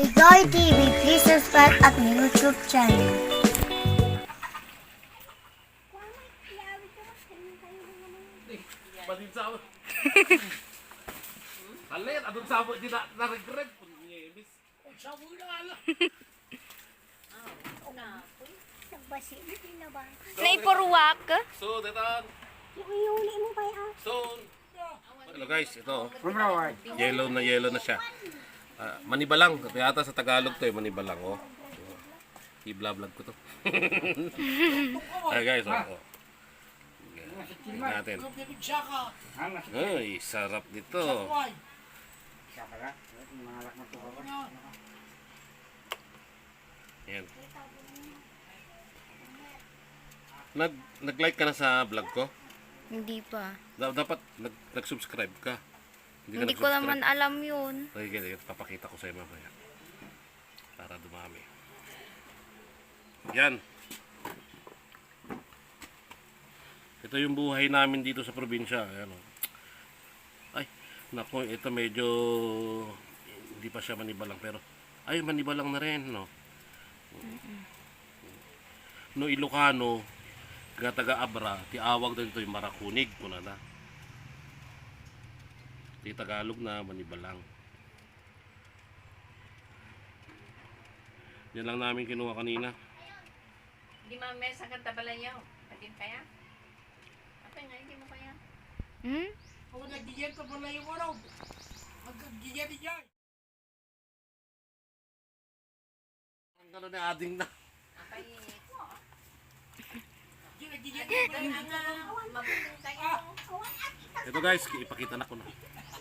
Joy TV, please subscribe at my YouTube channel. Badin sa Alin, adun sa di na regret pun ni miss. Sa mo na ala. Naipurwak. So, detan. Iuli mo pa yan. So, hello guys, ito. Yellow na siya. Manibalang, yata sa Tagalog to eh, manibalang oh. I-vlog ko to. Ay guys, oh. Tingnan natin. Ay, sarap nito. Yan. Nag-like ka na sa vlog ko? Hindi pa. Dapat nag-subscribe ka. Hindi ko naman alam yun. Okay, papakita ko sa iyo mamaya. Para dumami. Yan. Ito yung buhay namin dito sa probinsya. Ayan, oh. Ay, nako, ito medyo hindi pa siya manibalang pero ay manibalang na rin, no. No Ilocano, taga Abra, tiawag din ito yung marakunig ko na. Di Tagalog na manibalang. Yan lang namin kinuha kanina. Di mamesa ka tabalayaw. Patin kaya? Apa nga, hindi mo kaya? Kung nagdiyan ka pala yung araw, magkagiyan niya. Ang gano'n na ading na. Apa yun? Ginagdiyan ka pala yung araw. Mabuting tayo. Ito guys, ipakita na ko na.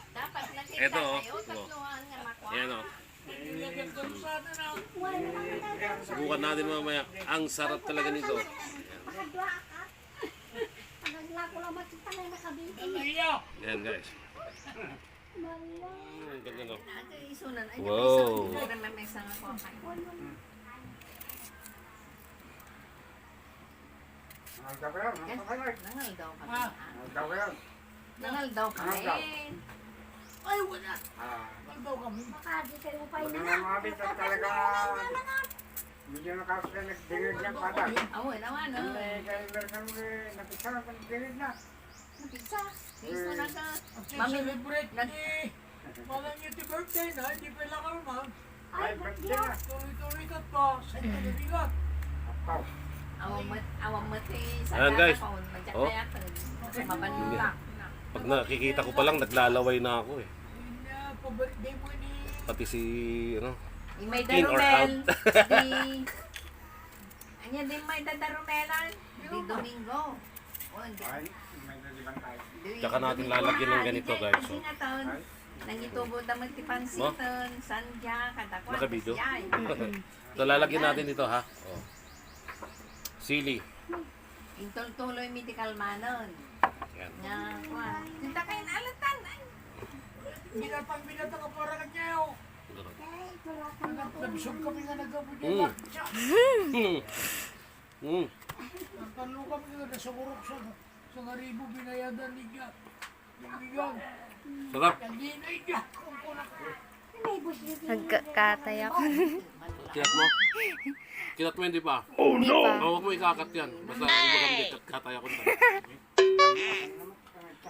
Dapat nakita Ito, oh. kayo. Tatluhan nga makuha. Ayan o. Nilagyan ka sana na. Subukan natin mamaya. Ang sarap talaga nito. Makadwa ka. Pagagla ko lang makita na nakabitin. Iya. Ayan guys. Ang ganda no. Ito isunan. Ay, Wow. Hindi na mamesa nga kuha kayo. Nangal daw kami. Nangal daw kami. Ay, wala. Maldaw kami. Makadi kayo pa yun Mga mga bito talaga medyo nakasya nagdinig lang pata. Awo, naman, no? Kaya meron napisa na pagdinig na. Napisa. Gusto na ka. Celebrate ni. Malang yung birthday na, hindi pa lang kami ma'am. Ay, ba't siya? Tuloy-tuloy ka pa. Sa kalibigat. Apaw. Awang mati. Ayan, guys. Oh. Mabanulak. Pag nakikita ko pa lang, naglalaway na ako eh. Hindi na, pa-birthday mo ni. Pati si, ano, May in or darumel. out. Anya din may dadarumelan. Di Domingo. Oh, hindi. Ay, may naliban tayo. Tsaka natin lalagyan ng ganito, guys, oh. Nangitubo naman ti pansiton, sandya, katakwan. Naka-video? Yay. Ito lalagyan natin dito ha. Oh. Sili. Intol-tuloy mi ti kalmanon. Yan. Nga, kuwan. Sinta kayo naalatan. Binatang binata ka para kanyaw. Nabisog kami nga nagabo niya. Mm. Mm. Nagtalo kami nga nasa kurok sa ngaribo binayadan niya. Bigyan. Sarap. Hindi na niya. Kung kunak. Nagkatay ako. Kinat mo? Kinat mo hindi pa? Hindi pa. Huwag mo ikakat yan. Basta maganda kataya ko na.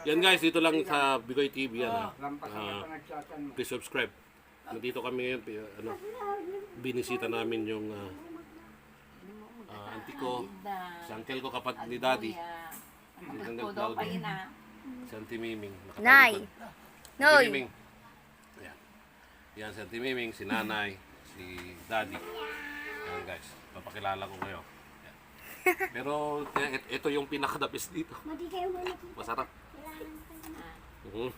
Yan guys, dito lang sa Bigoy TV yan ha. Lampas na panagsatan mo. Please subscribe. Nandito kami ngayon, ano, binisita namin yung auntie ko, si uncle ko, kapatid ni daddy, si Uncle Claudio, si Auntie Miming. Nay. Auntie Noy. Miming. Ayan. Yan si Auntie Miming, si nanay, si daddy. Ayan guys, papakilala ko kayo. Ayan. Pero ito yung pinaka-the-best dito. Madi kayo mo nakita. Masarap. Mhm.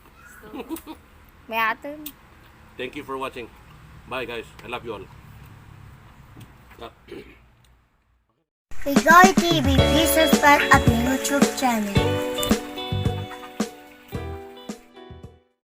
May atin. Thank you for watching. Bye guys. I love you all. Joy TV, please subscribe at my YouTube channel.